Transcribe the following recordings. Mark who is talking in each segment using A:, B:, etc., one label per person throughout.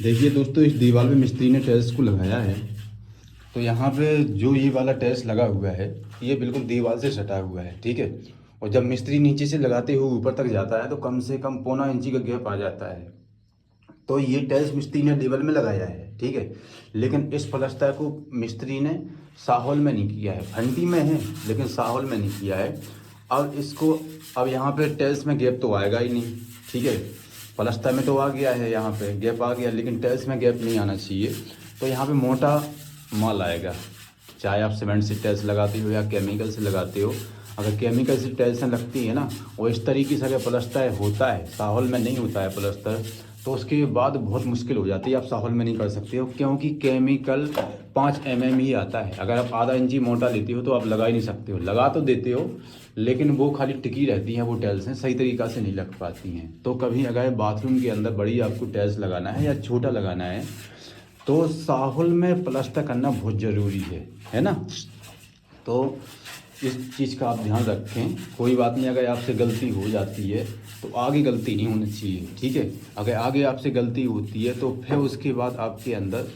A: देखिए दोस्तों, इस दीवार पे मिस्त्री ने टाइल्स को लगाया है। तो यहाँ पे जो ये वाला टाइल्स लगा हुआ है, ये बिल्कुल दीवार से सटा हुआ है, ठीक है। और जब मिस्त्री नीचे से लगाते हुए ऊपर तक जाता है तो कम से कम पौना इंची का गैप आ जाता है। तो ये टाइल्स मिस्त्री ने दीवार में लगाया है, ठीक है। लेकिन इस प्लास्टर को मिस्त्री ने साहौल में नहीं किया है, फंटी में है लेकिन साहौल में नहीं किया है। अब इसको, अब यहाँ पे टाइल्स में गैप तो आएगा ही नहीं, ठीक है। प्लास्टर में तो आ गया है, यहाँ पे गैप आ गया, लेकिन टाइल्स में गैप नहीं आना चाहिए। तो यहाँ पे मोटा माल आएगा, चाहे आप सीमेंट से टाइल्स लगाते हो या केमिकल से लगाते हो। अगर केमिकल से टाइल्स लगती है ना, वो इस तरीके से अगर प्लास्टर होता है, साहौल में नहीं होता है प्लास्टर, तो उसके बाद बहुत मुश्किल हो जाती है। आप साहौल में नहीं कर सकते हो, क्योंकि केमिकल 5 mm ही आता है। अगर आप आधा इंची मोटा लेते हो तो आप लगा ही नहीं सकते हो। लगा तो देते हो लेकिन वो खाली टिकी रहती हैं, वो टाइल्स हैं, सही तरीक़ा से नहीं लग पाती हैं। तो कभी अगर बाथरूम के अंदर बड़ी आपको टाइल्स लगाना है या छोटा लगाना है तो साहौल में प्लास्टर करना बहुत ज़रूरी है ना। तो इस चीज़ का आप ध्यान रखें। कोई बात नहीं, अगर आपसे गलती हो जाती है तो आगे गलती नहीं होनी चाहिए, ठीक है। अगर आगे आपसे गलती होती है तो फिर उसके बाद आपके अंदर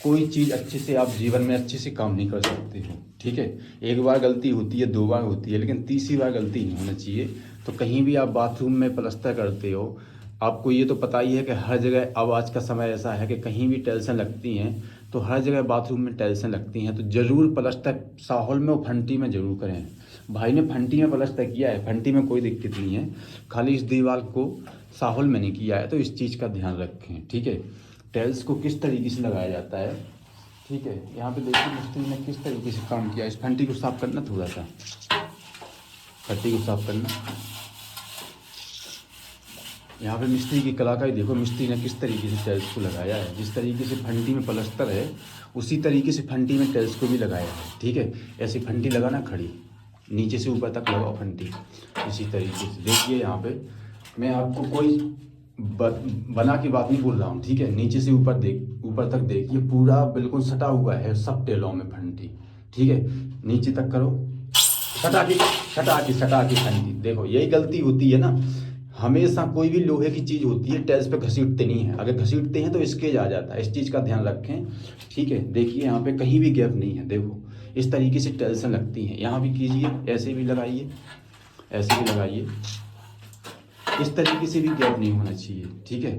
A: कोई चीज़ अच्छे से, आप जीवन में अच्छे से काम नहीं कर सकते हो, ठीक है। एक बार गलती होती है, 2 बार होती है, लेकिन तीसरी बार गलती नहीं होनी चाहिए। तो कहीं भी आप बाथरूम में प्लास्टर करते हो, आपको ये तो पता ही है कि हर जगह अब आज का समय ऐसा है कि कहीं भी टाइल्सें लगती हैं, तो हर जगह बाथरूम में टाइल्सें लगती हैं। तो ज़रूर प्लास्टर साहौल में और फंटी में ज़रूर करें। भाई ने फंटी में प्लास्टर किया है, फंटी में कोई दिक्कत नहीं है, खाली इस दीवार को साहौल में नहीं किया है। तो इस चीज़ का ध्यान रखें, ठीक है। टाइल्स को किस तरीके से लगाया जाता है, ठीक है। यहाँ पे देखिए मिस्त्री ने किस तरीके से काम किया। इस फंटी को साफ करना, थोड़ा सा फंटी को साफ करना। यहाँ पे मिस्त्री की कलाकारी देखो, मिस्त्री ने किस तरीके से टाइल्स को लगाया है। जिस तरीके से फंटी में प्लास्टर है उसी तरीके से फंटी में टाइल्स को भी लगाया है, ठीक है। ऐसी फंटी लगाना, खड़ी नीचे से ऊपर तक लगाओ फंटी, इसी तरीके से। देखिए यहाँ पे मैं आपको कोई बना की बात नहीं बोल रहा हूँ, ठीक है। नीचे से ऊपर तक देखिए, पूरा बिल्कुल सटा हुआ है सब टेलों में फंटी, ठीक है। नीचे तक करो, सटा के फंटी। देखो यही गलती होती है ना, हमेशा कोई भी लोहे की चीज़ होती है टाइल्स पे घसीटते नहीं है। अगर घसीटते हैं तो स्केच आ जाता है। इस चीज़ का ध्यान रखें, ठीक है। देखिए यहाँ पे कहीं भी गैप नहीं है, देखो इस तरीके से टाइल्स लगती हैं। यहाँ भी कीजिए, ऐसे भी लगाइए, ऐसे भी लगाइए, इस तरीके से भी गैप नहीं होना चाहिए, ठीक है।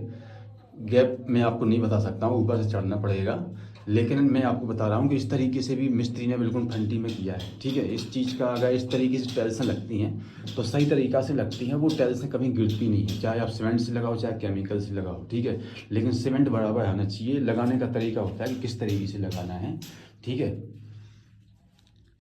A: गैप मैं आपको नहीं बता सकता हूँ, ऊपर से चढ़ना पड़ेगा, लेकिन मैं आपको बता रहा हूँ कि इस तरीके से भी मिस्त्री ने बिल्कुल फंटी में किया है, ठीक है। इस चीज़ का अगर इस तरीके से टाइल्सें लगती हैं तो सही तरीक़ा से लगती हैं, वो टाइल्सें कभी गिरती नहीं है, चाहे आप सीमेंट से लगाओ चाहे केमिकल से लगाओ, ठीक है। लेकिन सीमेंट बराबर आना चाहिए। लगाने का तरीका होता है कि किस तरीके से लगाना है, ठीक है।